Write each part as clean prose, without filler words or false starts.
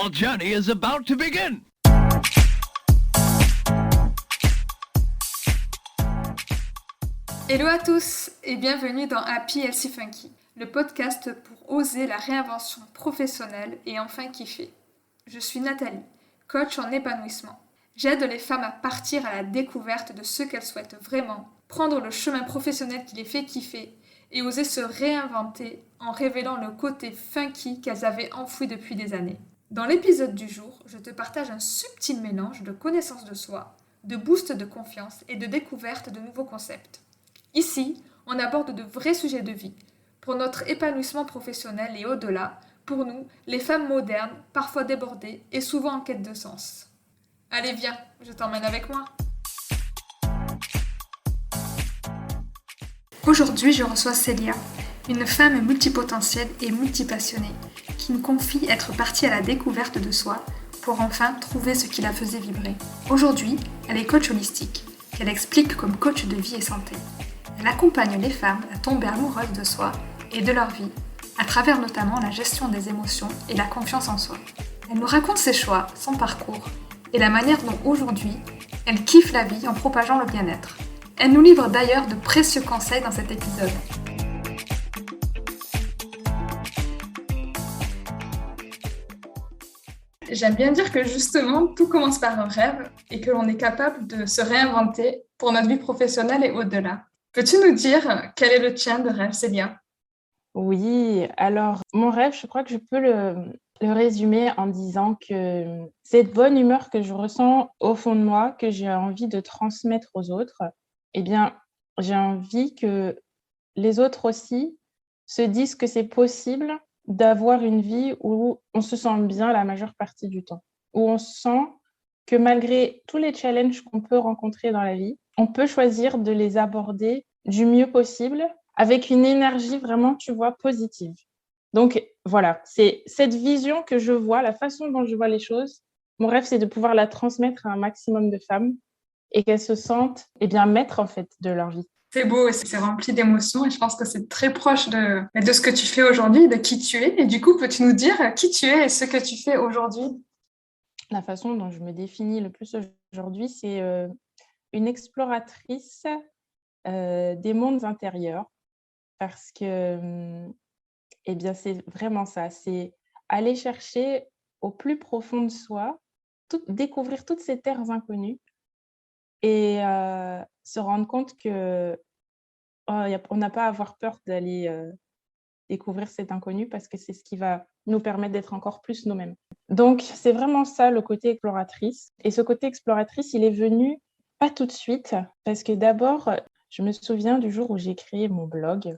Our journey is about to begin. Hello à tous et bienvenue dans Happy Healthy Funky, le podcast pour oser la réinvention professionnelle et enfin kiffer. Je suis Nathalie, coach en épanouissement. J'aide les femmes à partir à la découverte de ce qu'elles souhaitent vraiment, prendre le chemin professionnel qui les fait kiffer et oser se réinventer en révélant le côté funky qu'elles avaient enfoui depuis des années. Dans l'épisode du jour, je te partage un subtil mélange de connaissance de soi, de boost de confiance et de découverte de nouveaux concepts. Ici, on aborde de vrais sujets de vie, pour notre épanouissement professionnel et au-delà, pour nous, les femmes modernes, parfois débordées et souvent en quête de sens. Allez viens, je t'emmène avec moi. Aujourd'hui, je reçois Célia, une femme multipotentielle et multipassionnée, qui me confie être partie à la découverte de soi pour enfin trouver ce qui la faisait vibrer. Aujourd'hui, elle est coach holistique, qu'elle explique comme coach de vie et santé. Elle accompagne les femmes à tomber amoureuses de soi et de leur vie, à travers notamment la gestion des émotions et la confiance en soi. Elle nous raconte ses choix, son parcours et la manière dont aujourd'hui, elle kiffe la vie en propageant le bien-être. Elle nous livre d'ailleurs de précieux conseils dans cet épisode. J'aime bien dire que justement, tout commence par un rêve et que l'on est capable de se réinventer pour notre vie professionnelle et au-delà. Peux-tu nous dire quel est le tien de rêve, Célia ? Oui, alors mon rêve, je crois que je peux le résumer en disant que cette bonne humeur que je ressens au fond de moi, que j'ai envie de transmettre aux autres, eh bien, j'ai envie que les autres aussi se disent que c'est possible d'avoir une vie où on se sent bien la majeure partie du temps, où on sent que malgré tous les challenges qu'on peut rencontrer dans la vie, on peut choisir de les aborder du mieux possible avec une énergie vraiment, tu vois, positive. Donc, voilà, c'est cette vision que je vois, la façon dont je vois les choses. Mon rêve, c'est de pouvoir la transmettre à un maximum de femmes et qu'elles se sentent, eh bien, maîtres, en fait, de leur vie. C'est beau, c'est rempli d'émotions et je pense que c'est très proche de ce que tu fais aujourd'hui, de qui tu es. Et du coup, peux-tu nous dire qui tu es et ce que tu fais aujourd'hui ? La façon dont je me définis le plus aujourd'hui, c'est une exploratrice des mondes intérieurs parce que, eh bien, c'est vraiment ça, c'est aller chercher au plus profond de soi, découvrir toutes ces terres inconnues et se rendre compte que on n'a pas à avoir peur d'aller découvrir cet inconnu parce que c'est ce qui va nous permettre d'être encore plus nous-mêmes. Donc, c'est vraiment ça le côté exploratrice. Et ce côté exploratrice, il est venu pas tout de suite parce que d'abord, je me souviens du jour où j'ai créé mon blog.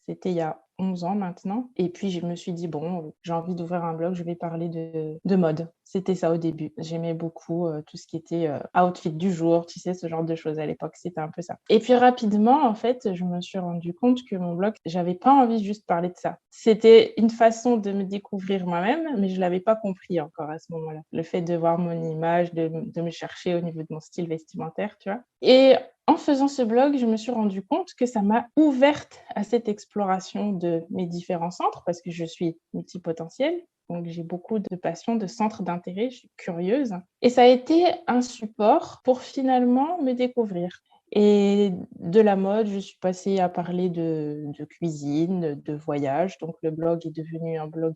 C'était il y a 11 ans maintenant. Et puis, je me suis dit, bon, j'ai envie d'ouvrir un blog, je vais parler de mode. C'était ça au début. J'aimais beaucoup tout ce qui était outfit du jour, tu sais, ce genre de choses à l'époque. C'était un peu ça. Et puis, rapidement, en fait, je me suis rendu compte que mon blog, j'avais pas envie de juste parler de ça. C'était une façon de me découvrir moi-même, mais je l'avais pas compris encore à ce moment-là. Le fait de voir mon image, de me chercher au niveau de mon style vestimentaire, tu vois. Et en faisant ce blog, je me suis rendu compte que ça m'a ouverte à cette exploration de mes différents centres parce que je suis multipotentielle. Donc, j'ai beaucoup de passion, de centres d'intérêt, je suis curieuse. Et ça a été un support pour finalement me découvrir. Et de la mode, je suis passée à parler de cuisine, de voyage. Donc, le blog est devenu un blog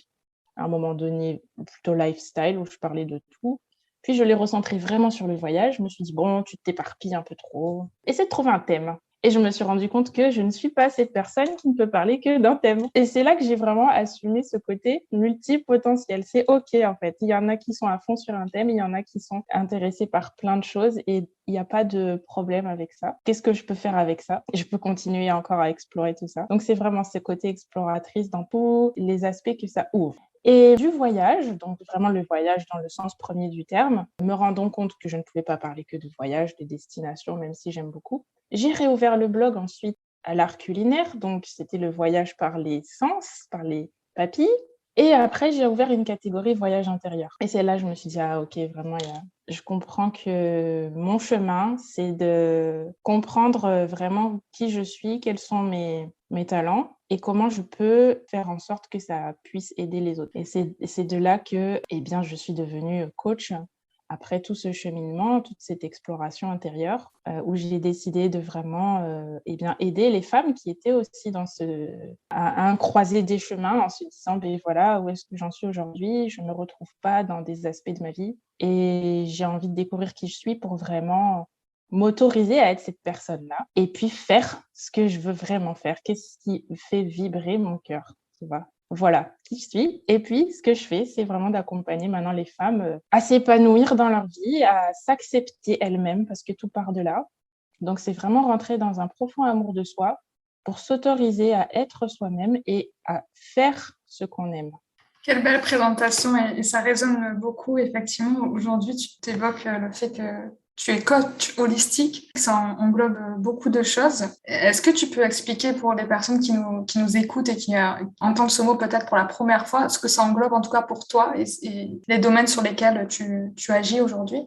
à un moment donné plutôt lifestyle où je parlais de tout. Puis je l'ai recentré vraiment sur le voyage. Je me suis dit, bon, tu t'éparpilles un peu trop. Essaie de trouver un thème. Et je me suis rendu compte que je ne suis pas cette personne qui ne peut parler que d'un thème. Et c'est là que j'ai vraiment assumé ce côté multipotentiel. C'est OK, en fait. Il y en a qui sont à fond sur un thème, il y en a qui sont intéressés par plein de choses et il n'y a pas de problème avec ça. Qu'est-ce que je peux faire avec ça ? Je peux continuer encore à explorer tout ça. Donc, c'est vraiment ce côté exploratrice dans tous les aspects que ça ouvre. Et du voyage, donc vraiment le voyage dans le sens premier du terme, me rendant compte que je ne pouvais pas parler que de voyage, de destination, même si j'aime beaucoup. J'ai réouvert le blog ensuite à l'art culinaire, donc c'était le voyage par les sens, par les papilles. Et après, j'ai ouvert une catégorie voyage intérieur. Et c'est là que je me suis dit, ah ok, vraiment, je comprends que mon chemin, c'est de comprendre vraiment qui je suis, quels sont mes talents et comment je peux faire en sorte que ça puisse aider les autres. Et c'est de là que eh bien, je suis devenue coach après tout ce cheminement, toute cette exploration intérieure, où j'ai décidé de vraiment eh bien, aider les femmes qui étaient aussi à un croisé des chemins en se disant, ben voilà, où est-ce que j'en suis aujourd'hui? Je ne me retrouve pas dans des aspects de ma vie et j'ai envie de découvrir qui je suis pour vraiment m'autoriser à être cette personne-là et puis faire ce que je veux vraiment faire. Qu'est-ce qui fait vibrer mon cœur, tu vois? Voilà qui je suis. Et puis, ce que je fais, c'est vraiment d'accompagner maintenant les femmes à s'épanouir dans leur vie, à s'accepter elles-mêmes, parce que tout part de là. Donc, c'est vraiment rentrer dans un profond amour de soi pour s'autoriser à être soi-même et à faire ce qu'on aime. Quelle belle présentation et ça résonne beaucoup. Effectivement, aujourd'hui, tu t'évoques le fait que tu es coach holistique. Ça englobe beaucoup de choses. Est-ce que tu peux expliquer pour les personnes qui nous écoutent et qui entendent ce mot peut-être pour la première fois, ce que ça englobe en tout cas pour toi et les domaines sur lesquels tu agis aujourd'hui?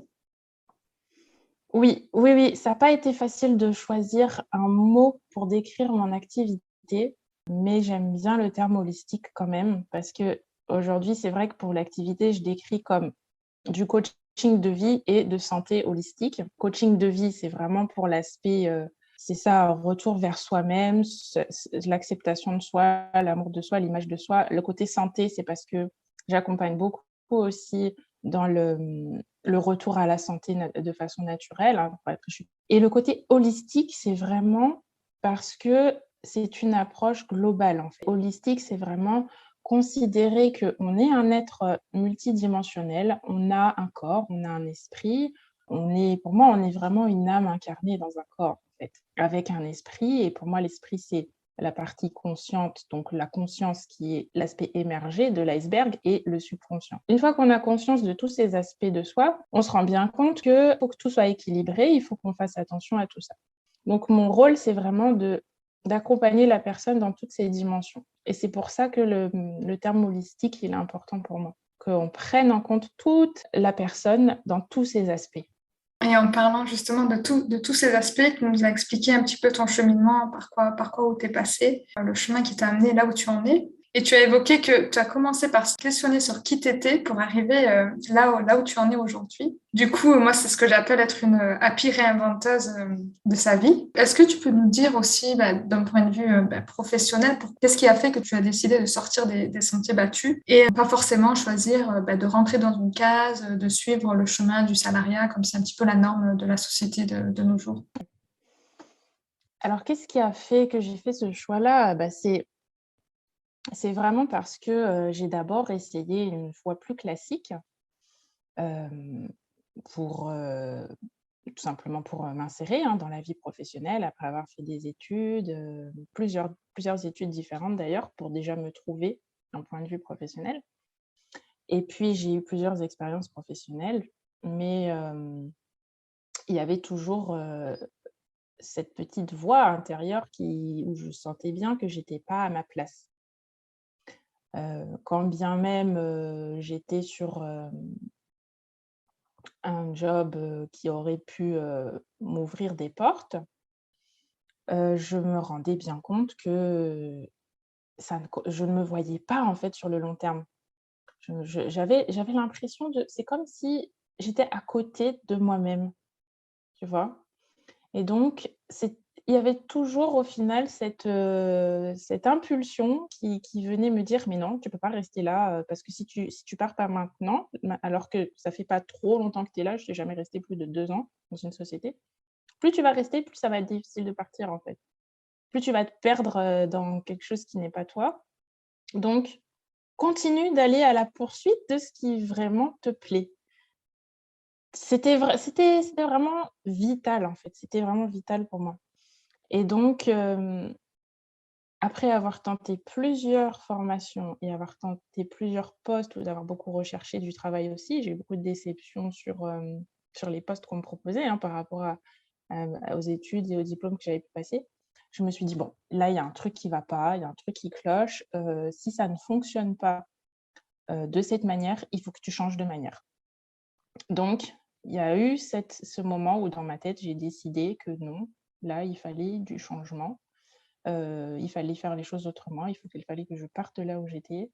Oui, oui, oui, ça n'a pas été facile de choisir un mot pour décrire mon activité, mais j'aime bien le terme holistique quand même, parce que aujourd'hui, c'est vrai que pour l'activité, je décris comme du coaching de vie et de santé holistique. Coaching de vie, c'est vraiment pour l'aspect, c'est ça, retour vers soi-même, l'acceptation de soi, l'amour de soi, l'image de soi. Le côté santé, c'est parce que j'accompagne beaucoup aussi dans le retour à la santé de façon naturelle. Hein. Et le côté holistique, c'est vraiment parce que c'est une approche globale. En fait. Holistique, c'est vraiment considérer qu'on est un être multidimensionnel, on a un corps, on a un esprit, pour moi, on est vraiment une âme incarnée dans un corps, en fait, avec un esprit. Et pour moi, l'esprit, c'est la partie consciente, donc la conscience qui est l'aspect émergé de l'iceberg et le subconscient. Une fois qu'on a conscience de tous ces aspects de soi, on se rend bien compte que pour que tout soit équilibré, il faut qu'on fasse attention à tout ça. Donc, mon rôle, c'est vraiment d'accompagner la personne dans toutes ces dimensions. Et c'est pour ça que le terme holistique, il est important pour moi, qu'on prenne en compte toute la personne dans tous ses aspects. Et en parlant justement de tous ces aspects, tu nous as expliqué un petit peu ton cheminement, par quoi où tu es passé, le chemin qui t'a amené là où tu en es. Et tu as évoqué que tu as commencé par se questionner sur qui tu étais pour arriver là où tu en es aujourd'hui. Du coup, moi, c'est ce que j'appelle être une happy réinventeuse de sa vie. Est-ce que tu peux nous dire aussi, d'un point de vue professionnel, qu'est-ce qui a fait que tu as décidé de sortir des sentiers battus et pas forcément choisir de rentrer dans une case, de suivre le chemin du salariat, comme c'est un petit peu la norme de la société de nos jours? Alors, qu'est-ce qui a fait que j'ai fait ce choix-là? C'est vraiment parce que j'ai d'abord essayé une voie plus classique pour tout simplement pour m'insérer dans la vie professionnelle après avoir fait des études, plusieurs études différentes d'ailleurs, pour déjà me trouver d'un point de vue professionnel. Et puis, j'ai eu plusieurs expériences professionnelles, mais il y avait toujours cette petite voix intérieure où je sentais bien que j'étais pas à ma place. Quand bien même j'étais sur un job qui aurait pu m'ouvrir des portes, je me rendais bien compte que je ne me voyais pas en fait sur le long terme. J'avais l'impression c'est comme si j'étais à côté de moi-même, tu vois? Et donc il y avait toujours au final cette impulsion qui venait me dire: «Mais non, tu peux pas rester là, parce que si tu pars pas maintenant, alors que ça fait pas trop longtemps que tu es là, je suis jamais restée plus de 2 ans dans une société, plus tu vas rester, plus ça va être difficile de partir, en fait. Plus tu vas te perdre, dans quelque chose qui n'est pas toi. Donc continue d'aller à la poursuite de ce qui vraiment te plaît». C'était vraiment vital, en fait, c'était vraiment vital pour moi. Et donc, après avoir tenté plusieurs formations et avoir tenté plusieurs postes ou d'avoir beaucoup recherché du travail aussi, j'ai eu beaucoup de déceptions sur les postes qu'on me proposait, par rapport aux études et aux diplômes que j'avais pu passer. Je me suis dit: «Bon, là, il y a un truc qui va pas, il y a un truc qui cloche, si ça ne fonctionne pas de cette manière, il faut que tu changes de manière. Donc, il y a eu ce moment où dans ma tête, j'ai décidé que non, là, il fallait du changement. Il fallait faire les choses autrement. Il fallait que je parte de là où j'étais,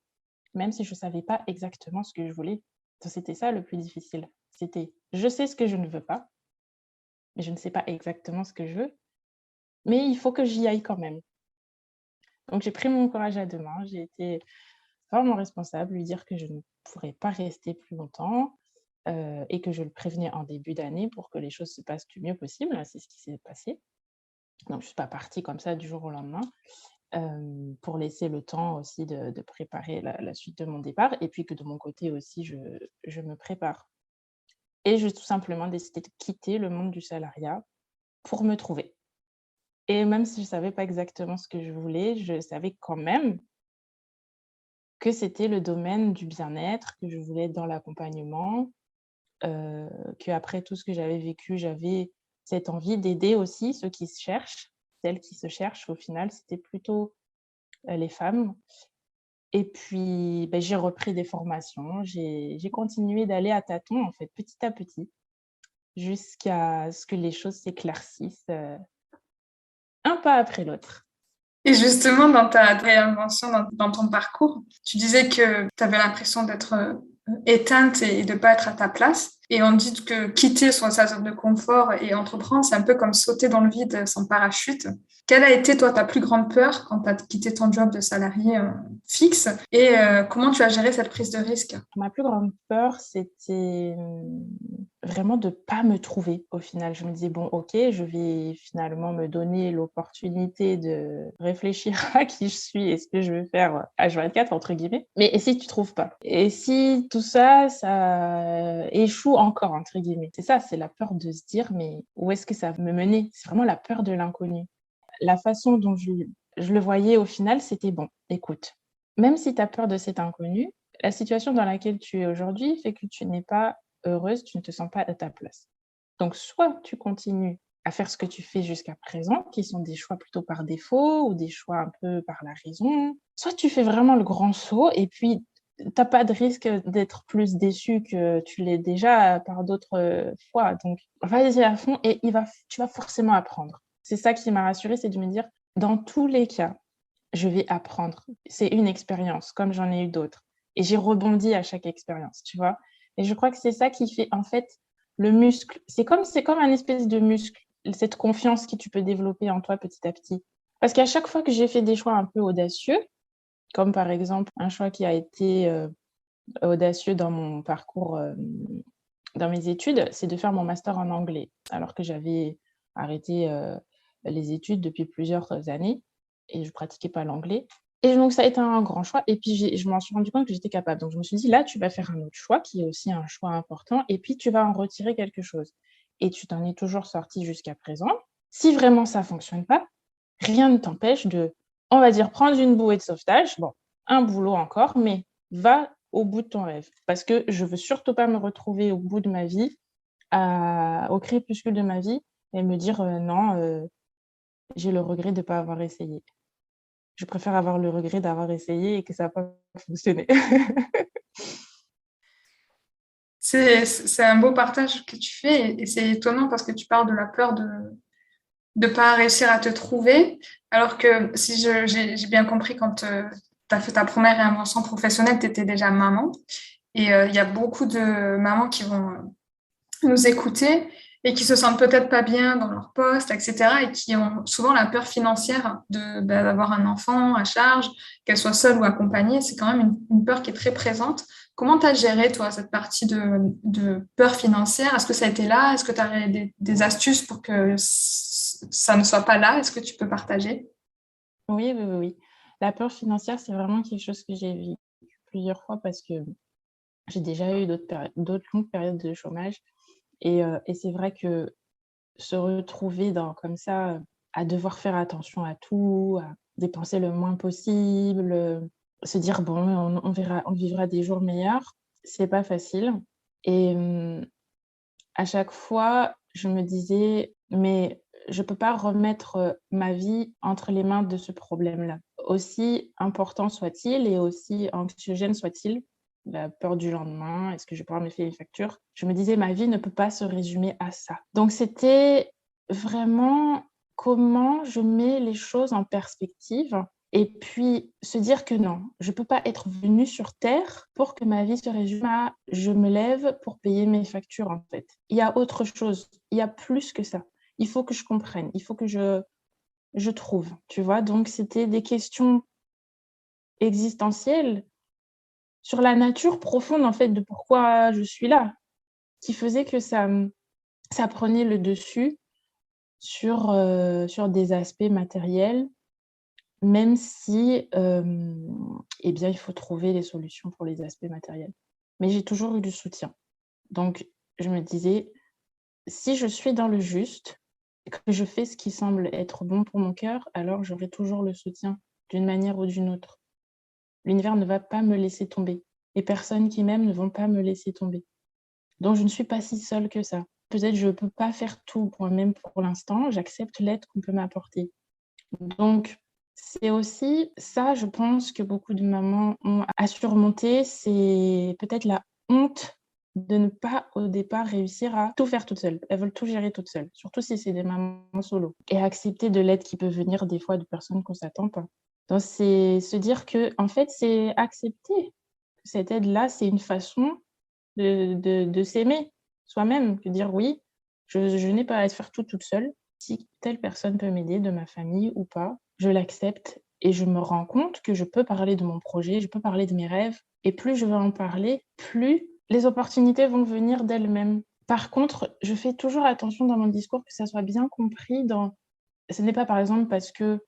même si je ne savais pas exactement ce que je voulais. Donc, c'était ça le plus difficile. C'était, je sais ce que je ne veux pas, mais je ne sais pas exactement ce que je veux, mais il faut que j'y aille quand même. Donc, j'ai pris mon courage à deux mains. J'ai été voir mon responsable, lui dire que je ne pourrais pas rester plus longtemps et que je le prévenais en début d'année pour que les choses se passent du mieux possible. C'est ce qui s'est passé. Donc, je ne suis pas partie comme ça du jour au lendemain pour laisser le temps aussi de préparer la suite de mon départ et puis que de mon côté aussi, je me prépare. Et j'ai tout simplement décidé de quitter le monde du salariat pour me trouver. Et même si je ne savais pas exactement ce que je voulais, je savais quand même que c'était le domaine du bien-être, que je voulais être dans l'accompagnement, qu'après tout ce que j'avais vécu, j'avais cette envie d'aider aussi ceux qui se cherchent. Celles qui se cherchent, au final, c'était plutôt les femmes. Et puis, j'ai repris des formations. J'ai continué d'aller à tâtons, en fait, petit à petit, jusqu'à ce que les choses s'éclaircissent un pas après l'autre. Et justement, dans ta réinvention, dans ton parcours, tu disais que tu avais l'impression d'être éteinte et de ne pas être à ta place. Et on dit que quitter sa zone de confort et entreprendre, c'est un peu comme sauter dans le vide sans parachute. Quelle a été, toi, ta plus grande peur quand tu as quitté ton job de salarié fixe et comment tu as géré cette prise de risque? Ma plus grande peur, c'était vraiment de ne pas me trouver au final. Je me disais, bon, ok, je vais finalement me donner l'opportunité de réfléchir à qui je suis et ce que je veux faire H24, entre guillemets. Mais et si tu ne trouves pas? Et si tout ça, ça échoue encore, entre guillemets? C'est ça, c'est la peur de se dire, mais où est-ce que ça va me mener? C'est vraiment la peur de l'inconnu. La façon dont je le voyais au final, c'était bon, écoute, même si tu as peur de cet inconnu, la situation dans laquelle tu es aujourd'hui fait que tu n'es pas heureuse, tu ne te sens pas à ta place. Donc, soit tu continues à faire ce que tu fais jusqu'à présent, qui sont des choix plutôt par défaut ou des choix un peu par la raison, soit tu fais vraiment le grand saut et puis tu n'as pas de risque d'être plus déçu que tu l'es déjà par d'autres fois. Donc, vas-y à fond et tu vas forcément apprendre. C'est ça qui m'a rassurée, c'est de me dire, dans tous les cas, je vais apprendre. C'est une expérience, comme j'en ai eu d'autres. Et j'ai rebondi à chaque expérience, tu vois. Et je crois que c'est ça qui fait, en fait, le muscle. C'est comme un espèce de muscle, cette confiance que tu peux développer en toi petit à petit. Parce qu'à chaque fois que j'ai fait des choix un peu audacieux, comme par exemple un choix qui a été audacieux dans mon parcours, dans mes études, c'est de faire mon master en anglais, alors que j'avais arrêté les études depuis plusieurs années et je ne pratiquais pas l'anglais. Et donc, ça a été un grand choix. Et puis, je m'en suis rendu compte que j'étais capable. Donc, je me suis dit, là, tu vas faire un autre choix qui est aussi un choix important. Et puis, tu vas en retirer quelque chose. Et tu t'en es toujours sorti jusqu'à présent. Si vraiment ça ne fonctionne pas, rien ne t'empêche de, on va dire, prendre une bouée de sauvetage. Bon, un boulot encore, mais va au bout de ton rêve. Parce que je ne veux surtout pas me retrouver au bout de ma vie, au crépuscule de ma vie, et me dire, non, j'ai le regret de ne pas avoir essayé. Je préfère avoir le regret d'avoir essayé et que ça n'a pas fonctionné. C'est un beau partage que tu fais et c'est étonnant parce que tu parles de la peur de ne pas réussir à te trouver, alors que si j'ai bien compris, quand tu as fait ta première réinvention professionnelle, tu étais déjà maman. Et il y a beaucoup de mamans qui vont nous écouter et qui se sentent peut-être pas bien dans leur poste, etc. et qui ont souvent la peur financière d'avoir un enfant à charge, qu'elle soit seule ou accompagnée. C'est quand même une peur qui est très présente. Comment tu as géré, toi, cette partie de peur financière? Est-ce que ça a été là? Est-ce que tu as des astuces pour que ça ne soit pas là? Est-ce que tu peux partager? Oui, oui, oui, oui. La peur financière, c'est vraiment quelque chose que j'ai vécu plusieurs fois parce que j'ai déjà eu d'autres longues périodes de chômage. Et c'est vrai que se retrouver comme ça, à devoir faire attention à tout, à dépenser le moins possible, se dire, bon, on verra, on vivra des jours meilleurs, c'est pas facile. Et à chaque fois, je me disais, mais je peux pas remettre ma vie entre les mains de ce problème-là. Aussi important soit-il et aussi anxiogène soit-il, la peur du lendemain, est-ce que je vais pouvoir me payer mes factures? Je me disais: «Ma vie ne peut pas se résumer à ça». Donc c'était vraiment comment je mets les choses en perspective et puis se dire que non, je peux pas être venue sur terre pour que ma vie se résume à: je me lève pour payer mes factures, en fait. Il y a autre chose, il y a plus que ça. Il faut que je comprenne, il faut que je trouve, tu vois? Donc c'était des questions existentielles sur la nature profonde, en fait, de pourquoi je suis là, qui faisait que ça prenait le dessus sur des aspects matériels, même si, eh bien, il faut trouver les solutions pour les aspects matériels. Mais j'ai toujours eu du soutien. Donc je me disais: «Si je suis dans le juste et que je fais ce qui semble être bon pour mon cœur, alors j'aurai toujours le soutien d'une manière ou d'une autre. L'univers ne va pas me laisser tomber. Les personnes qui m'aiment ne vont pas me laisser tomber. Donc je ne suis pas si seule que ça. Peut-être je ne peux pas faire tout moi-même pour l'instant, j'accepte l'aide qu'on peut m'apporter». Donc c'est aussi ça, je pense, que beaucoup de mamans ont à surmonter, c'est peut-être la honte de ne pas, au départ, réussir à tout faire toutes seules. Elles veulent tout gérer toutes seules, surtout si c'est des mamans solo et accepter de l'aide qui peut venir des fois de personnes qu'on s'attend pas. Donc c'est se dire que en fait, c'est accepter que cette aide-là, c'est une façon de s'aimer soi-même, de dire: «Oui, je n'ai pas à faire tout toute seule. Si telle personne peut m'aider de ma famille ou pas, je l'accepte et je me rends compte que je peux parler de mon projet, je peux parler de mes rêves et plus je vais en parler, plus les opportunités vont venir d'elles-mêmes». Par contre, je fais toujours attention dans mon discours que ça soit bien compris dans ce n'est pas par exemple parce que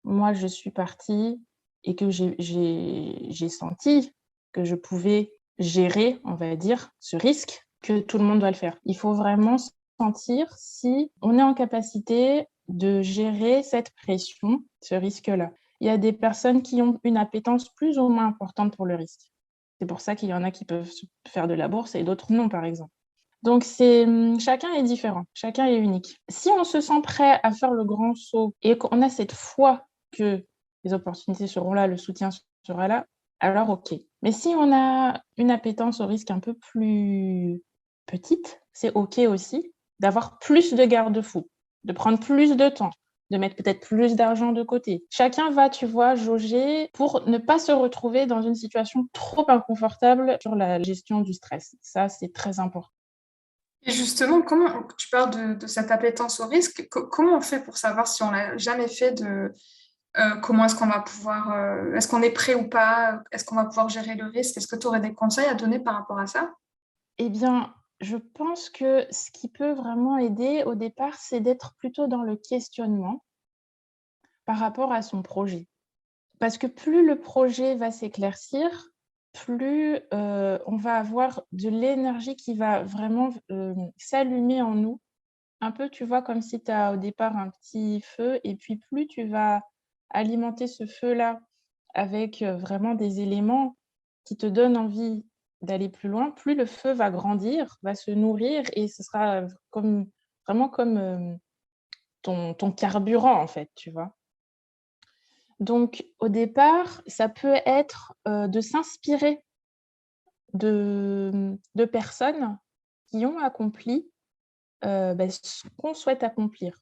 moi je suis partie et que j'ai senti que je pouvais gérer, on va dire, ce risque, que tout le monde doit le faire. Il faut vraiment sentir si on est en capacité de gérer cette pression, ce risque-là. Il y a des personnes qui ont une appétence plus ou moins importante pour le risque. C'est pour ça qu'il y en a qui peuvent faire de la bourse et d'autres non, par exemple. Donc c'est, chacun est différent, chacun est unique. Si on se sent prêt à faire le grand saut et qu'on a cette foi que les opportunités seront là, le soutien sera là, alors OK. Mais si on a une appétence au risque un peu plus petite, c'est OK aussi d'avoir plus de garde-fous, de prendre plus de temps, de mettre peut-être plus d'argent de côté. Chacun va, tu vois, jauger pour ne pas se retrouver dans une situation trop inconfortable sur la gestion du stress. Ça, c'est très important. Et justement, comment tu parles de cette appétence au risque, comment on fait pour savoir si on l'a jamais fait comment est-ce qu'on va pouvoir, est-ce qu'on est prêt ou pas? Est-ce qu'on va pouvoir gérer le risque? Est-ce que tu aurais des conseils à donner par rapport à ça? Eh bien, je pense que ce qui peut vraiment aider au départ, c'est d'être plutôt dans le questionnement par rapport à son projet. Parce que plus le projet va s'éclaircir, plus, on va avoir de l'énergie qui va vraiment s'allumer en nous. Un peu, tu vois, comme si tu as au départ un petit feu et puis plus tu vas alimenter ce feu-là avec, vraiment des éléments qui te donnent envie d'aller plus loin, plus le feu va grandir, va se nourrir et ce sera, comme vraiment comme, ton carburant, en fait, tu vois? Donc au départ, ça peut être, de s'inspirer de personnes qui ont accompli, ce qu'on souhaite accomplir.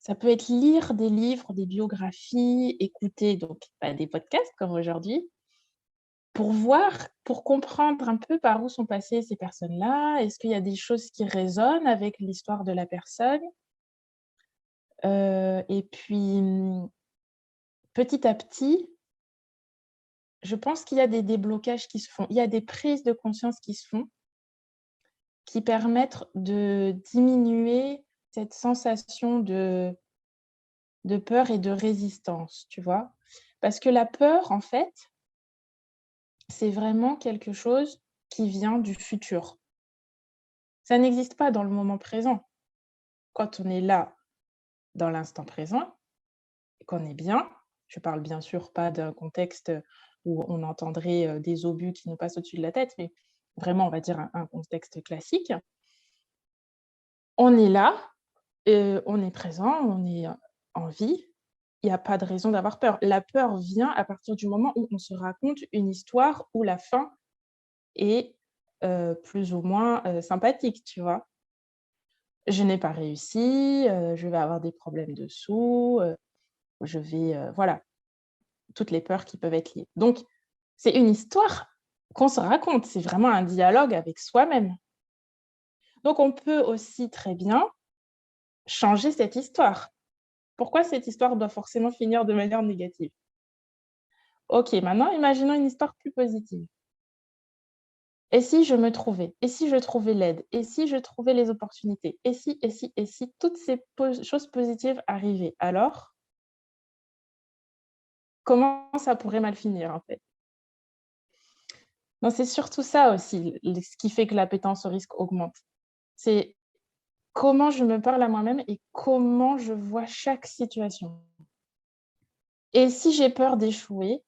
Ça peut être lire des livres, des biographies, écouter donc des podcasts comme aujourd'hui, pour voir, pour comprendre un peu par où sont passées ces personnes-là. Est-ce qu'il y a des choses qui résonnent avec l'histoire de la personne? Et puis, petit à petit, je pense qu'il y a des déblocages qui se font. Il y a des prises de conscience qui se font, qui permettent de diminuer cette sensation de peur et de résistance, tu vois? Parce que la peur, en fait, c'est vraiment quelque chose qui vient du futur. Ça n'existe pas dans le moment présent. Quand on est là, dans l'instant présent, et qu'on est bien, je parle bien sûr pas d'un contexte où on entendrait, des obus qui nous passent au-dessus de la tête, mais vraiment, on va dire un contexte classique. On est là, on est présent, on est, en vie, il y a pas de raison d'avoir peur. La peur vient à partir du moment où on se raconte une histoire où la fin et plus ou moins sympathique, tu vois. Je n'ai pas réussi, je vais avoir des problèmes de sous, je vais, voilà, toutes les peurs qui peuvent être liées. Donc, c'est une histoire qu'on se raconte, c'est vraiment un dialogue avec soi-même. Donc, on peut aussi très bien changer cette histoire. Pourquoi cette histoire doit forcément finir de manière négative? OK, maintenant imaginons une histoire plus positive. Et si je me trouvais? Et si je trouvais l'aide? Et si je trouvais les opportunités? Et si toutes ces choses positives arrivaient? Alors, comment ça pourrait mal finir, en fait? Donc c'est surtout ça aussi, ce qui fait que l'appétence au risque augmente. C'est comment je me parle à moi-même et comment je vois chaque situation. Et si j'ai peur d'échouer,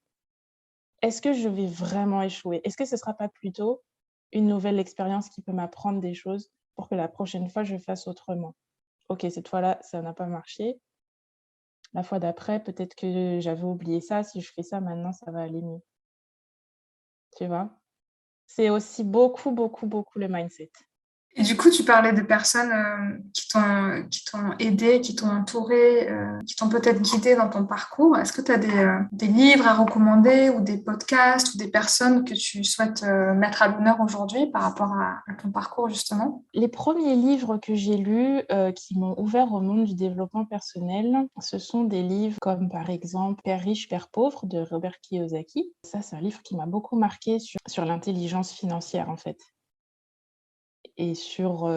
est-ce que je vais vraiment échouer? Est-ce que ce ne sera pas plutôt une nouvelle expérience qui peut m'apprendre des choses pour que la prochaine fois, je fasse autrement? OK, cette fois-là, ça n'a pas marché. La fois d'après, peut-être que j'avais oublié ça. Si je fais ça maintenant, ça va aller mieux. Tu vois? C'est aussi beaucoup, beaucoup, beaucoup le mindset. Et du coup, tu parlais de personnes qui t'ont aidé, qui t'ont entouré, qui t'ont peut-être guidé dans ton parcours. Est-ce que tu as des livres à recommander ou des podcasts ou des personnes que tu souhaites mettre à l'honneur aujourd'hui par rapport à ton parcours, justement? Les premiers livres que j'ai lus, qui m'ont ouvert au monde du développement personnel, ce sont des livres comme, par exemple, Père riche, père pauvre de Robert Kiyosaki. Ça, c'est un livre qui m'a beaucoup marquée sur l'intelligence financière, en fait, et sur,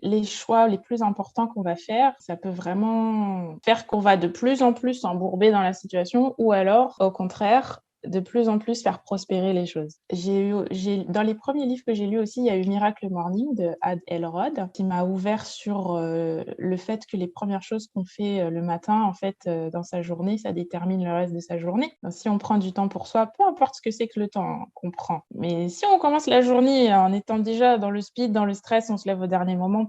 les choix les plus importants qu'on va faire. Ça peut vraiment faire qu'on va de plus en plus s'embourber dans la situation ou alors, au contraire, de plus en plus faire prospérer les choses. J'ai dans les premiers livres que j'ai lus aussi, il y a eu Miracle Morning de Ad Elrod qui m'a ouvert sur, le fait que les premières choses qu'on fait, le matin, en fait, dans sa journée, ça détermine le reste de sa journée. Donc si on prend du temps pour soi, peu importe ce que c'est que le temps, hein, qu'on prend, mais si on commence la journée en étant déjà dans le speed, dans le stress, on se lève au dernier moment,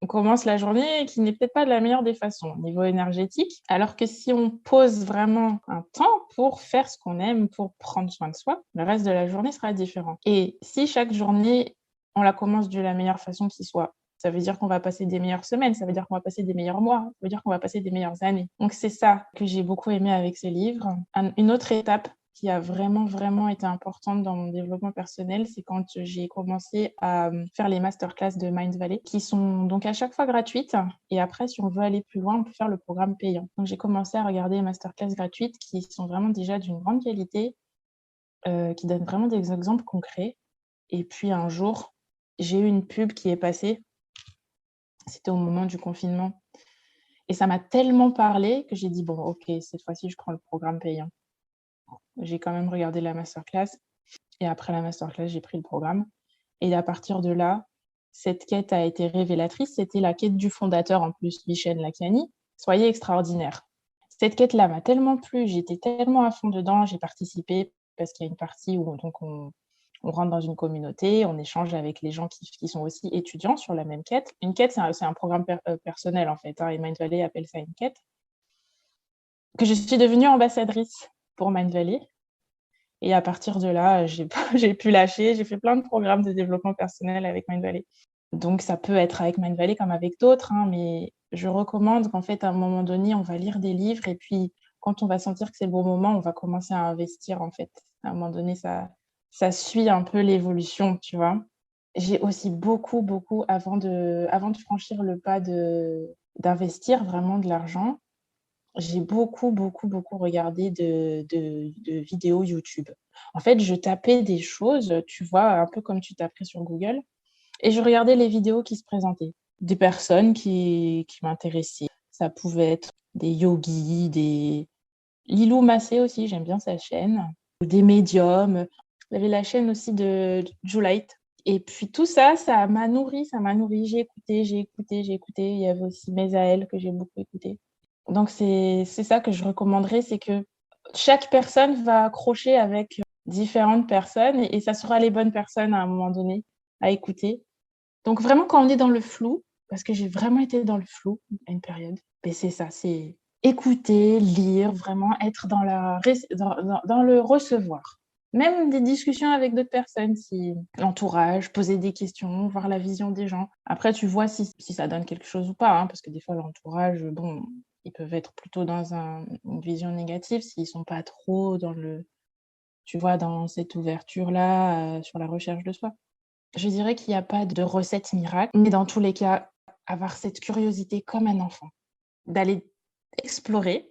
on commence la journée qui n'est peut-être pas de la meilleure des façons au niveau énergétique. Alors que si on pose vraiment un temps pour faire ce qu'on aime, pour prendre soin de soi, le reste de la journée sera différent. Et si chaque journée, on la commence de la meilleure façon qui soit, ça veut dire qu'on va passer des meilleures semaines, ça veut dire qu'on va passer des meilleurs mois, ça veut dire qu'on va passer des meilleures années. Donc c'est ça que j'ai beaucoup aimé avec ce livre. Une autre étape qui a vraiment, vraiment été importante dans mon développement personnel, c'est quand j'ai commencé à faire les masterclass de Mind Valley, qui sont donc à chaque fois gratuites. Et après, si on veut aller plus loin, on peut faire le programme payant. Donc, j'ai commencé à regarder les masterclass gratuites qui sont vraiment déjà d'une grande qualité, qui donnent vraiment des exemples concrets. Et puis, un jour, j'ai eu une pub qui est passée. C'était au moment du confinement. Et ça m'a tellement parlé que j'ai dit, bon, OK, cette fois-ci, je prends le programme payant. J'ai quand même regardé la masterclass et après la masterclass, j'ai pris le programme et à partir de là, cette quête a été révélatrice. C'était la quête du fondateur en plus, Vishen Lakhiani, Soyez extraordinaire. Cette quête-là m'a tellement plu, j'étais tellement à fond dedans, j'ai participé parce qu'il y a une partie où donc on rentre dans une communauté, on échange avec les gens qui sont aussi étudiants sur la même quête. Une quête, c'est un programme personnel en fait, hein, et Mind Valley appelle ça une quête. Que je suis devenue ambassadrice pour Mind Valley. Et à partir de là, j'ai pu lâcher. J'ai fait plein de programmes de développement personnel avec Mind Valley. Donc ça peut être avec Mind Valley comme avec d'autres, hein, mais je recommande qu'en fait, à un moment donné, on va lire des livres et puis quand on va sentir que c'est le bon moment, on va commencer à investir en fait. À un moment donné, ça suit un peu l'évolution, tu vois? J'ai aussi beaucoup, beaucoup avant de franchir le pas d'investir vraiment de l'argent, j'ai beaucoup, beaucoup, beaucoup regardé de vidéos YouTube. En fait, je tapais des choses, tu vois, un peu comme tu taperais sur Google et je regardais les vidéos qui se présentaient. Des personnes qui m'intéressaient. Ça pouvait être des yogis, des Lilou Massé aussi, j'aime bien sa chaîne, ou des médiums. Il y avait la chaîne aussi de Julight et puis tout ça, ça m'a nourrie, ça m'a nourrie. J'ai écouté, j'ai écouté, j'ai écouté. Il y avait aussi Mezaël que j'ai beaucoup écouté. Donc c'est ça que je recommanderais, c'est que chaque personne va accrocher avec différentes personnes et ça sera les bonnes personnes à un moment donné à écouter. Donc vraiment quand on est dans le flou, parce que j'ai vraiment été dans le flou à une période, beh, c'est ça, c'est écouter, lire, vraiment être dans le recevoir. Même des discussions avec d'autres personnes, si l'entourage, poser des questions, voir la vision des gens. Après, tu vois si ça donne quelque chose ou pas, hein, parce que des fois, l'entourage, bon, ils peuvent être plutôt dans une vision négative s'ils sont pas trop tu vois, dans cette ouverture-là, sur la recherche de soi. Je dirais qu'il y a pas de recette miracle, mais dans tous les cas, avoir cette curiosité comme un enfant, d'aller explorer,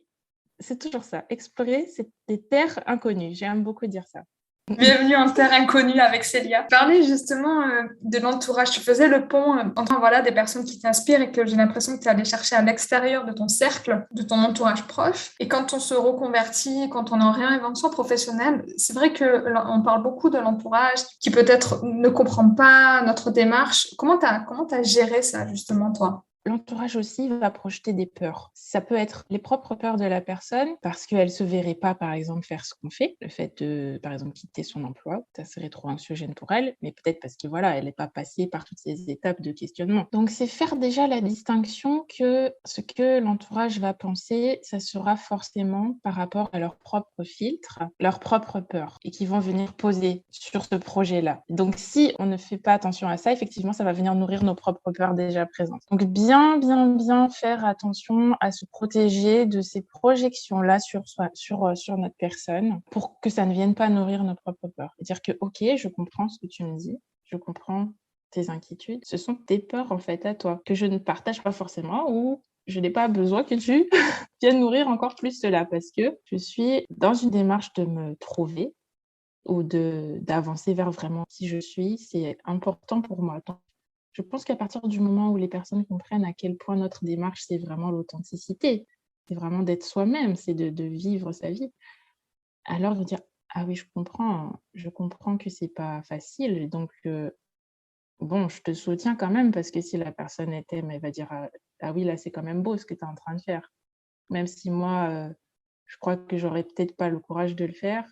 c'est toujours ça, explorer, c'est des terres inconnues. J'aime beaucoup dire ça. Bienvenue en terre inconnue avec Célia. Parler justement de l'entourage. Tu faisais le pont entre voilà, des personnes qui t'inspirent et que j'ai l'impression que tu es allé chercher à l'extérieur de ton cercle, de ton entourage proche. Et quand on se reconvertit, quand on est en réinvention professionnelle, c'est vrai qu'on parle beaucoup de l'entourage qui peut-être ne comprend pas notre démarche. Comment t'as géré ça justement, toi? L'entourage aussi va projeter des peurs. Ça peut être les propres peurs de la personne parce qu'elle ne se verrait pas, par exemple, faire ce qu'on fait. Le fait de, par exemple, quitter son emploi, ça serait trop anxiogène pour elle, mais peut-être parce que voilà, elle n'est pas passée par toutes ces étapes de questionnement. Donc, c'est faire déjà la distinction que ce que l'entourage va penser, ça sera forcément par rapport à leur propre filtre, leurs propres peurs et qui vont venir poser sur ce projet-là. Donc, si on ne fait pas attention à ça, effectivement, ça va venir nourrir nos propres peurs déjà présentes. Donc, bien faire attention à se protéger de ces projections-là sur soi, sur notre personne pour que ça ne vienne pas nourrir nos propres peurs. C'est-à-dire que, ok, je comprends ce que tu me dis, je comprends tes inquiétudes. Ce sont tes peurs, en fait, à toi, que je ne partage pas forcément ou je n'ai pas besoin que tu viennes nourrir encore plus cela parce que je suis dans une démarche de me trouver ou d'avancer vers vraiment qui je suis. C'est important pour moi. Je pense qu'à partir du moment où les personnes comprennent à quel point notre démarche, c'est vraiment l'authenticité, c'est vraiment d'être soi-même, c'est de vivre sa vie, alors ils vont dire: «Ah oui, je comprends que c'est pas facile, donc bon, je te soutiens quand même», parce que si la personne elle t'aime, elle va dire: «Ah oui, là, c'est quand même beau ce que tu es en train de faire». Même si moi, je crois que j'aurais peut-être pas le courage de le faire,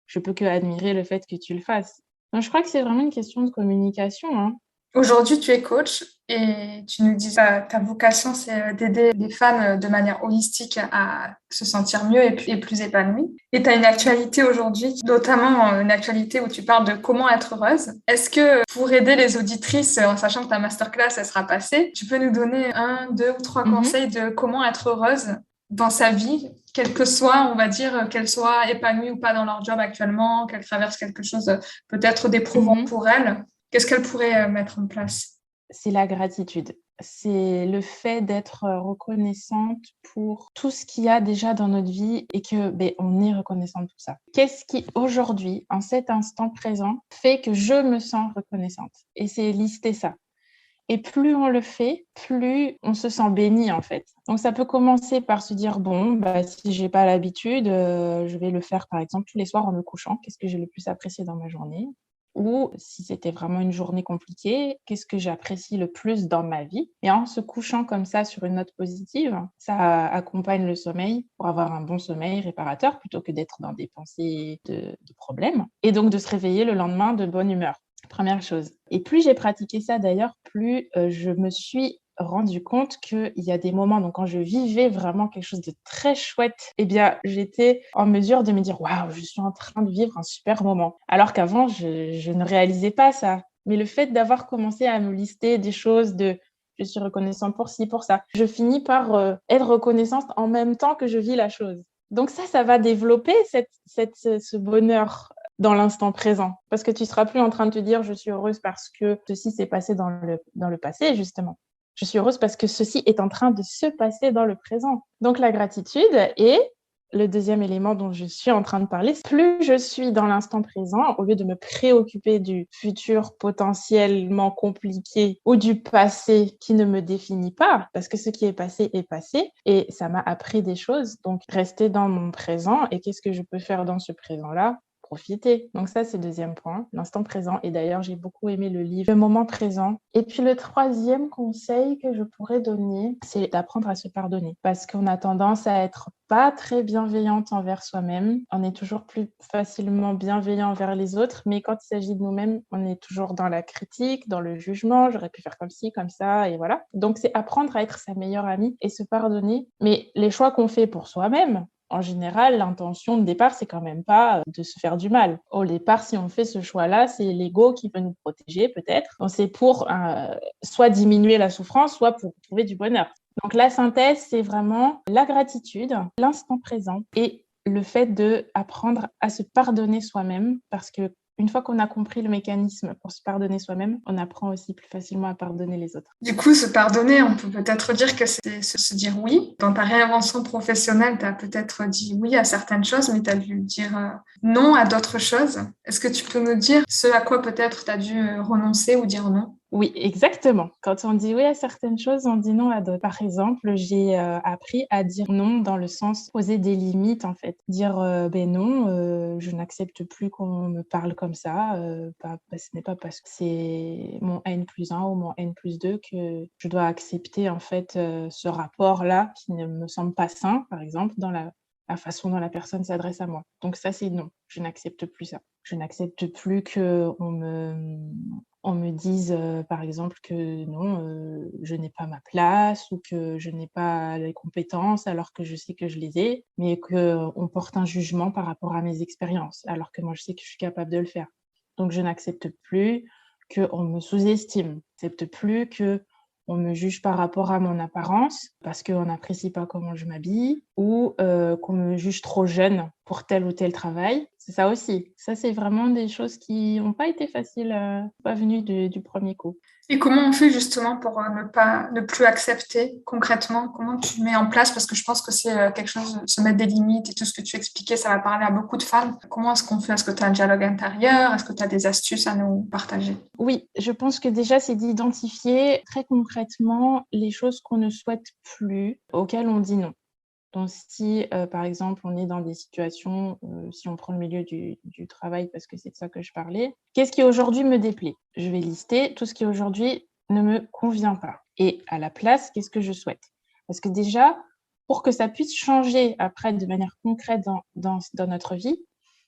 je peux qu'admirer le fait que tu le fasses. Donc je crois que c'est vraiment une question de communication, hein. Aujourd'hui, tu es coach et tu nous dis que ta vocation, c'est d'aider les femmes de manière holistique à se sentir mieux et plus épanouies. Et tu as une actualité aujourd'hui, notamment une actualité où tu parles de comment être heureuse. Est-ce que pour aider les auditrices, en sachant que ta masterclass, elle sera passée, tu peux nous donner un, deux ou trois Mmh. conseils de comment être heureuse dans sa vie, quelle que soit, on va dire, qu'elle soit épanouie ou pas dans leur job actuellement, qu'elle traverse quelque chose peut-être d'éprouvant Mmh. pour elle? Qu'est-ce qu'elle pourrait mettre en place? C'est la gratitude. C'est le fait d'être reconnaissante pour tout ce qu'il y a déjà dans notre vie et que, on est reconnaissant de tout ça. Qu'est-ce qui, aujourd'hui, en cet instant présent, fait que je me sens reconnaissante? Et c'est lister ça. Et plus on le fait, plus on se sent béni, en fait. Donc, ça peut commencer par se dire, bon, si j'ai pas l'habitude, je vais le faire, par exemple, tous les soirs en me couchant. Qu'est-ce que j'ai le plus apprécié dans ma journée? Ou si c'était vraiment une journée compliquée, qu'est-ce que j'apprécie le plus dans ma vie? Et en se couchant comme ça sur une note positive, ça accompagne le sommeil pour avoir un bon sommeil réparateur plutôt que d'être dans des pensées de problèmes. Et donc de se réveiller le lendemain de bonne humeur. Première chose. Et plus j'ai pratiqué ça d'ailleurs, plus je me suis rendu compte qu'il y a des moments, donc quand je vivais vraiment quelque chose de très chouette, eh bien, j'étais en mesure de me dire: «Waouh, je suis en train de vivre un super moment». Alors qu'avant, je ne réalisais pas ça. Mais le fait d'avoir commencé à me lister des choses de: «Je suis reconnaissante pour ci, pour ça», je finis par, être reconnaissante en même temps que je vis la chose. Donc ça va développer ce bonheur dans l'instant présent. Parce que tu seras plus en train de te dire: «Je suis heureuse parce que ceci s'est passé dans le passé», justement. Je suis heureuse parce que ceci est en train de se passer dans le présent. Donc la gratitude et le deuxième élément dont je suis en train de parler, plus je suis dans l'instant présent, au lieu de me préoccuper du futur potentiellement compliqué ou du passé qui ne me définit pas, parce que ce qui est passé et ça m'a appris des choses. Donc rester dans mon présent et qu'est-ce que je peux faire dans ce présent-là? Profiter. Donc ça, c'est le deuxième point, l'instant présent. Et d'ailleurs, j'ai beaucoup aimé le livre Le moment présent. Et puis le troisième conseil que je pourrais donner, c'est d'apprendre à se pardonner. Parce qu'on a tendance à être pas très bienveillante envers soi-même. On est toujours plus facilement bienveillant envers les autres, mais quand il s'agit de nous-mêmes, on est toujours dans la critique, dans le jugement. J'aurais pu faire comme ci, comme ça, et voilà. Donc c'est apprendre à être sa meilleure amie et se pardonner. Mais les choix qu'on fait pour soi-même, en général, l'intention de départ, c'est quand même pas de se faire du mal. Au départ, si on fait ce choix-là, c'est l'ego qui veut nous protéger, peut-être. Donc, c'est pour soit diminuer la souffrance, soit pour trouver du bonheur. Donc, la synthèse, c'est vraiment la gratitude, l'instant présent et le fait d'apprendre à se pardonner soi-même, parce que une fois qu'on a compris le mécanisme pour se pardonner soi-même, on apprend aussi plus facilement à pardonner les autres. Du coup, se pardonner, on peut peut-être dire que c'est se dire oui. Dans ta réinvention professionnelle, tu as peut-être dit oui à certaines choses, mais tu as dû dire non à d'autres choses. Est-ce que tu peux nous dire ce à quoi peut-être tu as dû renoncer ou dire non? Oui, exactement. Quand on dit oui à certaines choses, on dit non à d'autres. Par exemple, j'ai appris à dire non dans le sens poser des limites, en fait. Dire ben non, je n'accepte plus qu'on me parle comme ça. Ce n'est pas parce que c'est mon N+1 ou mon N+2 que je dois accepter, en fait, ce rapport-là qui ne me semble pas sain, par exemple, dans la façon dont la personne s'adresse à moi. Donc ça, c'est non. Je n'accepte plus ça. Je n'accepte plus on me dise, par exemple, que non, je n'ai pas ma place ou que je n'ai pas les compétences alors que je sais que je les ai, mais qu'on porte un jugement par rapport à mes expériences, alors que moi, je sais que je suis capable de le faire. Donc, je n'accepte plus qu'on me sous-estime. Je n'accepte plus qu'on me juge par rapport à mon apparence parce qu'on n'apprécie pas comment je m'habille ou qu'on me juge trop jeune pour tel ou tel travail. C'est ça aussi. Ça, c'est vraiment des choses qui n'ont pas été faciles, pas venues du premier coup. Et comment on fait justement pour ne plus accepter concrètement? Comment tu mets en place? Parce que je pense que c'est quelque chose, se mettre des limites et tout ce que tu expliquais, ça va parler à beaucoup de femmes. Comment est-ce qu'on fait? Est-ce que tu as un dialogue intérieur? Est-ce que tu as des astuces à nous partager? Oui, je pense que déjà, c'est d'identifier très concrètement les choses qu'on ne souhaite plus, auxquelles on dit non. Donc, si, par exemple, on est dans des situations, si on prend le milieu du travail, parce que c'est de ça que je parlais, qu'est-ce qui aujourd'hui me déplaît? Je vais lister tout ce qui aujourd'hui ne me convient pas. Et à la place, qu'est-ce que je souhaite? Parce que déjà, pour que ça puisse changer après de manière concrète dans notre vie,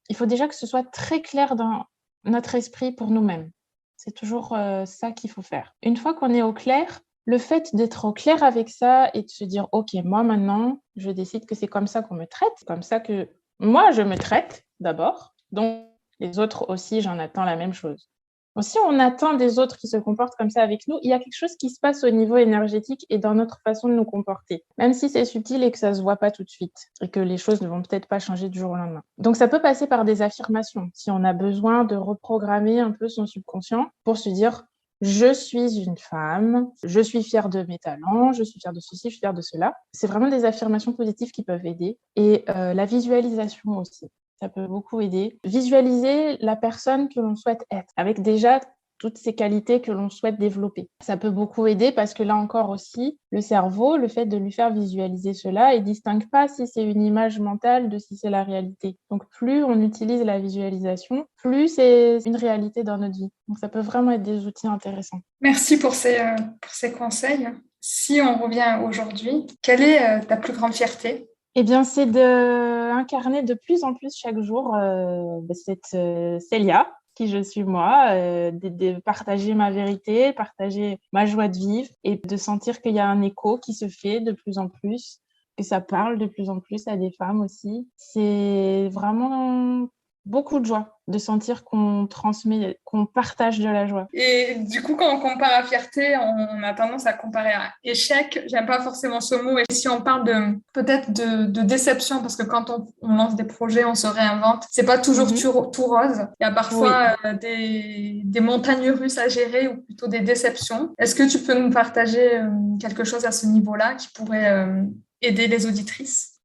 il faut déjà que ce soit très clair dans notre esprit pour nous-mêmes. C'est toujours ça qu'il faut faire. Une fois qu'on est au clair, le fait d'être au clair avec ça et de se dire « Ok, moi maintenant, je décide que c'est comme ça qu'on me traite, comme ça que moi, je me traite d'abord, donc les autres aussi, j'en attends la même chose. » Donc, si on attend des autres qui se comportent comme ça avec nous, il y a quelque chose qui se passe au niveau énergétique et dans notre façon de nous comporter, même si c'est subtil et que ça ne se voit pas tout de suite et que les choses ne vont peut-être pas changer du jour au lendemain. Donc, ça peut passer par des affirmations, si on a besoin de reprogrammer un peu son subconscient pour se dire je suis une femme, je suis fière de mes talents, je suis fière de ceci, je suis fière de cela. C'est vraiment des affirmations positives qui peuvent aider. Et la visualisation aussi, ça peut beaucoup aider. Visualiser la personne que l'on souhaite être, avec déjà toutes ces qualités que l'on souhaite développer. Ça peut beaucoup aider parce que là encore aussi, le cerveau, le fait de lui faire visualiser cela, il ne distingue pas si c'est une image mentale de si c'est la réalité. Donc plus on utilise la visualisation, plus c'est une réalité dans notre vie. Donc ça peut vraiment être des outils intéressants. Merci pour ces conseils. Si on revient aujourd'hui, quelle est ta plus grande fierté? Eh bien, c'est d'incarner de plus en plus chaque jour cette Célia, qui je suis moi, de partager ma vérité, partager ma joie de vivre et de sentir qu'il y a un écho qui se fait de plus en plus, que ça parle de plus en plus à des femmes aussi. C'est vraiment beaucoup de joie de sentir qu'on transmet, qu'on partage de la joie. Et du coup, quand on compare à fierté, on a tendance à comparer à échec. J'aime pas forcément ce mot. Et si on parle peut-être de déception, parce que quand on lance des projets, on se réinvente, c'est pas toujours tout rose. Il y a parfois des montagnes russes à gérer ou plutôt des déceptions. Est-ce que tu peux nous partager quelque chose à ce niveau-là qui pourrait aider les auditrices?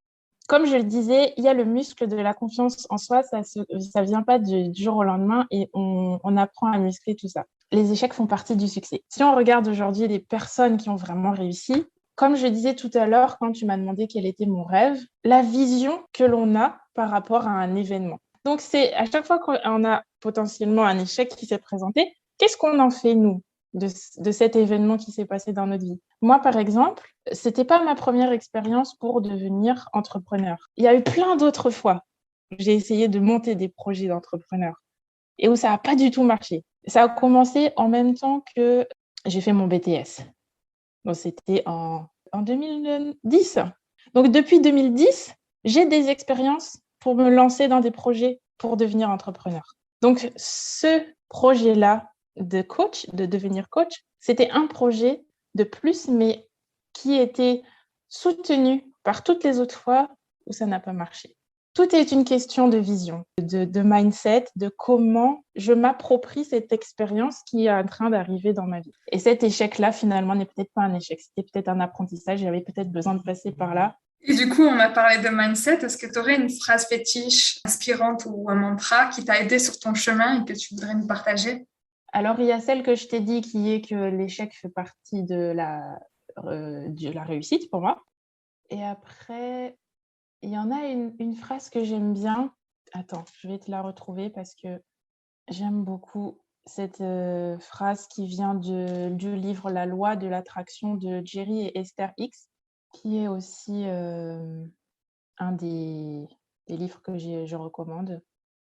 Comme je le disais, il y a le muscle de la confiance en soi, ça vient pas du jour au lendemain et on apprend à muscler tout ça. Les échecs font partie du succès. Si on regarde aujourd'hui les personnes qui ont vraiment réussi, comme je disais tout à l'heure quand tu m'as demandé quel était mon rêve, la vision que l'on a par rapport à un événement. Donc c'est à chaque fois qu'on a potentiellement un échec qui s'est présenté, qu'est-ce qu'on en fait nous de cet événement qui s'est passé dans notre vie? Moi, par exemple, c'était pas ma première expérience pour devenir entrepreneur. Il y a eu plein d'autres fois où j'ai essayé de monter des projets d'entrepreneur et où ça n'a pas du tout marché. Ça a commencé en même temps que j'ai fait mon BTS. Donc, c'était en 2010. Donc, depuis 2010, j'ai des expériences pour me lancer dans des projets pour devenir entrepreneur. Donc, ce projet-là de coach, de devenir coach, c'était un projet de plus, mais qui était soutenu par toutes les autres fois où ça n'a pas marché. Tout est une question de vision, de mindset, de comment je m'approprie cette expérience qui est en train d'arriver dans ma vie. Et cet échec-là, finalement, n'est peut-être pas un échec. C'était peut-être un apprentissage. J'avais peut-être besoin de passer par là. Et du coup, on a parlé de mindset. Est-ce que tu aurais une phrase fétiche, inspirante ou un mantra qui t'a aidé sur ton chemin et que tu voudrais nous partager? Alors, il y a celle que je t'ai dit qui est que l'échec fait partie de la réussite pour moi. Et après, il y en a une phrase que j'aime bien. Attends, je vais te la retrouver parce que j'aime beaucoup cette phrase qui vient du livre La loi de l'attraction de Jerry et Esther Hicks, qui est aussi un des livres que je recommande.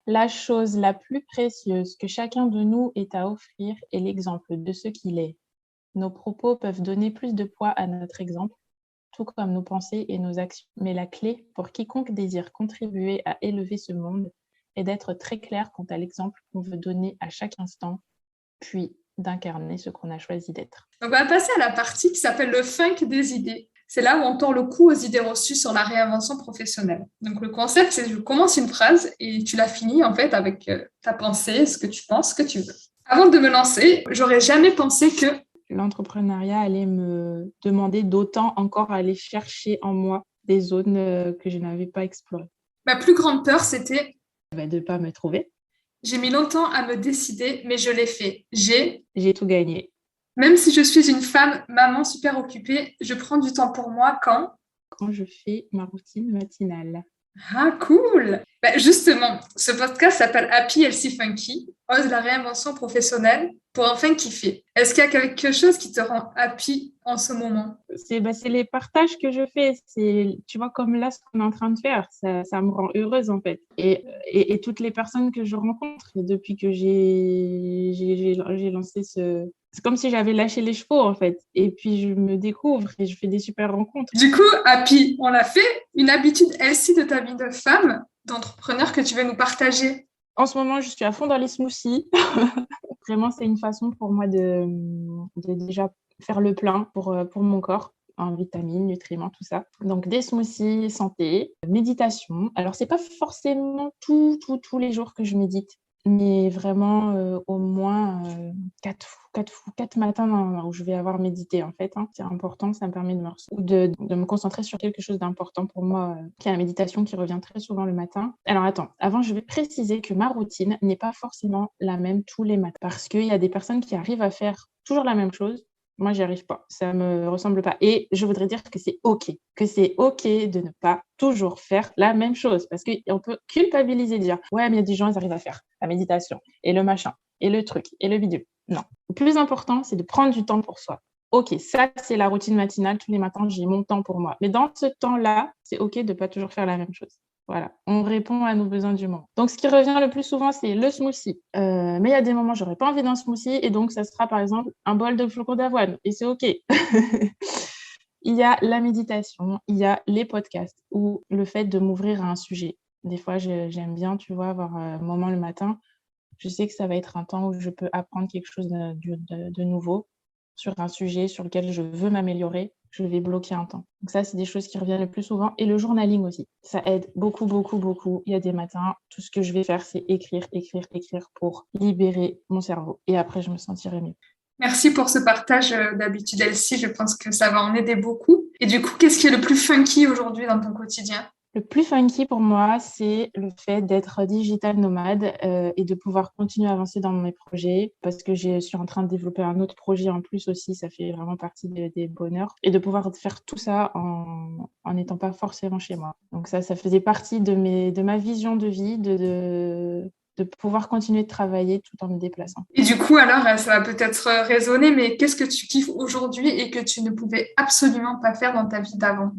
La chose la plus précieuse que chacun de nous ait à offrir est l'exemple de ce qu'il est. Nos propos peuvent donner plus de poids à notre exemple, tout comme nos pensées et nos actions. Mais la clé pour quiconque désire contribuer à élever ce monde est d'être très clair quant à l'exemple qu'on veut donner à chaque instant, puis d'incarner ce qu'on a choisi d'être. Donc, on va passer à la partie qui s'appelle le funk des idées. C'est là où on tord le cou aux idées reçues sur la réinvention professionnelle. Donc, le concept, c'est que je commence une phrase et tu la finis en fait avec ta pensée, ce que tu penses, ce que tu veux. Avant de me lancer, j'aurais jamais pensé que l'entrepreneuriat allait me demander d'autant encore aller chercher en moi des zones que je n'avais pas explorées. Ma plus grande peur, c'était de ne pas me trouver. J'ai mis longtemps à me décider, mais je l'ai fait. J'ai tout gagné. Même si je suis une femme, maman super occupée, je prends du temps pour moi quand je fais ma routine matinale. Ah, cool! Justement, ce podcast s'appelle Happy Healthy Funky, ose la réinvention professionnelle pour enfin kiffer. Est-ce qu'il y a quelque chose qui te rend happy en ce moment? C'est les partages que je fais. Tu vois, comme là, ce qu'on est en train de faire, ça me rend heureuse en fait. Et toutes les personnes que je rencontre depuis que j'ai lancé c'est comme si j'avais lâché les chevaux, en fait. Et puis, je me découvre et je fais des super rencontres. Du coup, Happy, on l'a fait. Une habitude healthy de ta vie de femme, d'entrepreneur que tu veux nous partager? En ce moment, je suis à fond dans les smoothies. Vraiment, c'est une façon pour moi de déjà faire le plein pour mon corps en vitamines, nutriments, tout ça. Donc, des smoothies santé, méditation. Alors, c'est pas forcément tous les jours que je médite, mais vraiment au moins 4 matins où je vais avoir médité en fait. C'est important, ça me permet de me concentrer sur quelque chose d'important pour moi, qui est la méditation qui revient très souvent le matin. Alors attends, avant je vais préciser que ma routine n'est pas forcément la même tous les matins parce qu'il y a des personnes qui arrivent à faire toujours la même chose. Moi, j'y arrive pas. Ça me ressemble pas. Et je voudrais dire que c'est OK. Que c'est OK de ne pas toujours faire la même chose. Parce qu'on peut culpabiliser, dire « Ouais, mais il y a des gens, ils arrivent à faire la méditation et le machin et le truc et le bidule. » Non. Le plus important, c'est de prendre du temps pour soi. OK, ça, c'est la routine matinale. Tous les matins, j'ai mon temps pour moi. Mais dans ce temps-là, c'est OK de ne pas toujours faire la même chose. Voilà, on répond à nos besoins du moment. Donc, ce qui revient le plus souvent, c'est le smoothie. Mais il y a des moments, j'aurais pas envie d'un smoothie et donc, ça sera par exemple un bol de flocons d'avoine et c'est OK. Il y a la méditation, il y a les podcasts ou le fait de m'ouvrir à un sujet. Des fois, j'aime bien, tu vois, avoir un moment le matin. Je sais que ça va être un temps où je peux apprendre quelque chose de nouveau sur un sujet sur lequel je veux m'améliorer. Je vais bloquer un temps. Donc ça, c'est des choses qui reviennent le plus souvent. Et le journaling aussi. Ça aide beaucoup, beaucoup, beaucoup. Il y a des matins, tout ce que je vais faire, c'est écrire pour libérer mon cerveau. Et après, je me sentirai mieux. Merci pour ce partage d'habitude, Elsie. Je pense que ça va en aider beaucoup. Et du coup, qu'est-ce qui est le plus funky aujourd'hui dans ton quotidien? Le plus funky pour moi, c'est le fait d'être digital nomade et de pouvoir continuer à avancer dans mes projets parce que je suis en train de développer un autre projet en plus aussi, ça fait vraiment partie des bonheurs. Et de pouvoir faire tout ça en n'étant pas forcément chez moi. Donc ça faisait partie de ma vision de vie, de pouvoir continuer de travailler tout en me déplaçant. Et du coup, alors, ça va peut-être résonner, mais qu'est-ce que tu kiffes aujourd'hui et que tu ne pouvais absolument pas faire dans ta vie d'avant?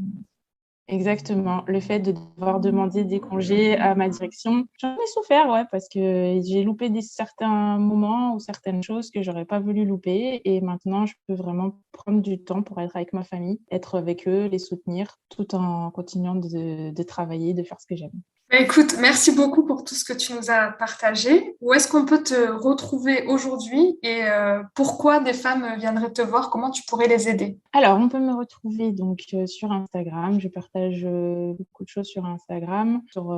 Exactement. Le fait de devoir demander des congés à ma direction, j'en ai souffert, ouais, parce que j'ai loupé certains moments ou certaines choses que j'aurais pas voulu louper. Et maintenant, je peux vraiment prendre du temps pour être avec ma famille, être avec eux, les soutenir, tout en continuant de travailler, de faire ce que j'aime. Écoute, merci beaucoup pour tout ce que tu nous as partagé. Où est-ce qu'on peut te retrouver aujourd'hui et pourquoi des femmes viendraient te voir? Comment tu pourrais les aider? Alors, on peut me retrouver donc sur Instagram. Je partage beaucoup de choses sur Instagram. Sur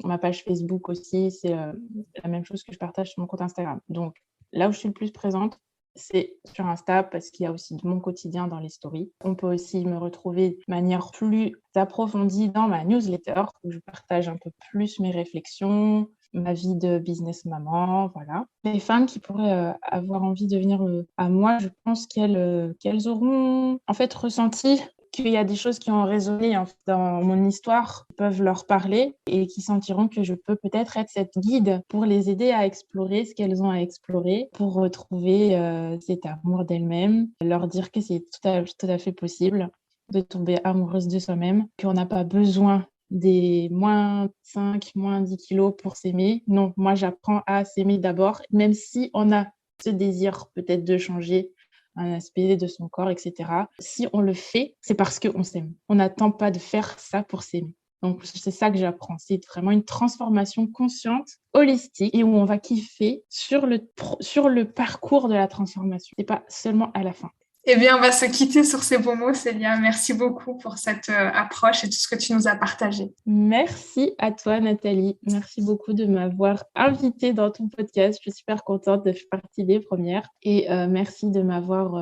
ma page Facebook aussi, c'est la même chose que je partage sur mon compte Instagram. Donc, là où je suis le plus présente, c'est sur Insta parce qu'il y a aussi de mon quotidien dans les stories. On peut aussi me retrouver de manière plus approfondie dans ma newsletter où je partage un peu plus mes réflexions, ma vie de business maman, voilà. Les femmes qui pourraient avoir envie de venir à moi, je pense qu'elles auront en fait ressenti qu'il y a des choses qui ont résonné en fait, dans mon histoire, qui peuvent leur parler et qui sentiront que je peux peut-être être cette guide pour les aider à explorer ce qu'elles ont à explorer, pour retrouver cet amour d'elles-mêmes, leur dire que c'est tout à fait possible de tomber amoureuse de soi-même, qu'on n'a pas besoin des moins 5, moins 10 kilos pour s'aimer. Non, moi, j'apprends à s'aimer d'abord, même si on a ce désir peut-être de changer un aspect de son corps, etc. Si on le fait, c'est parce qu'on s'aime. On n'attend pas de faire ça pour s'aimer. Donc, c'est ça que j'apprends. C'est vraiment une transformation consciente, holistique, et où on va kiffer sur le parcours de la transformation. C'est pas seulement à la fin. Eh bien, on va se quitter sur ces beaux mots, Célia. Merci beaucoup pour cette approche et tout ce que tu nous as partagé. Merci à toi, Nathalie. Merci beaucoup de m'avoir invitée dans ton podcast. Je suis super contente de faire partie des premières. Et merci de m'avoir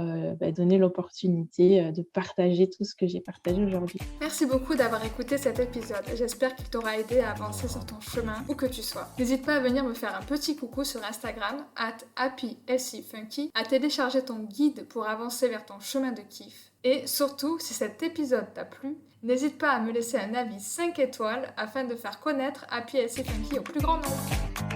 donné l'opportunité de partager tout ce que j'ai partagé aujourd'hui. Merci beaucoup d'avoir écouté cet épisode. J'espère qu'il t'aura aidé à avancer sur ton chemin, où que tu sois. N'hésite pas à venir me faire un petit coucou sur Instagram, @happylcfunky, à télécharger ton guide pour avancer vers ton chemin de kiff. Et surtout, si cet épisode t'a plu, n'hésite pas à me laisser un avis 5 étoiles afin de faire connaître Happy Healthy Funky au plus grand nombre.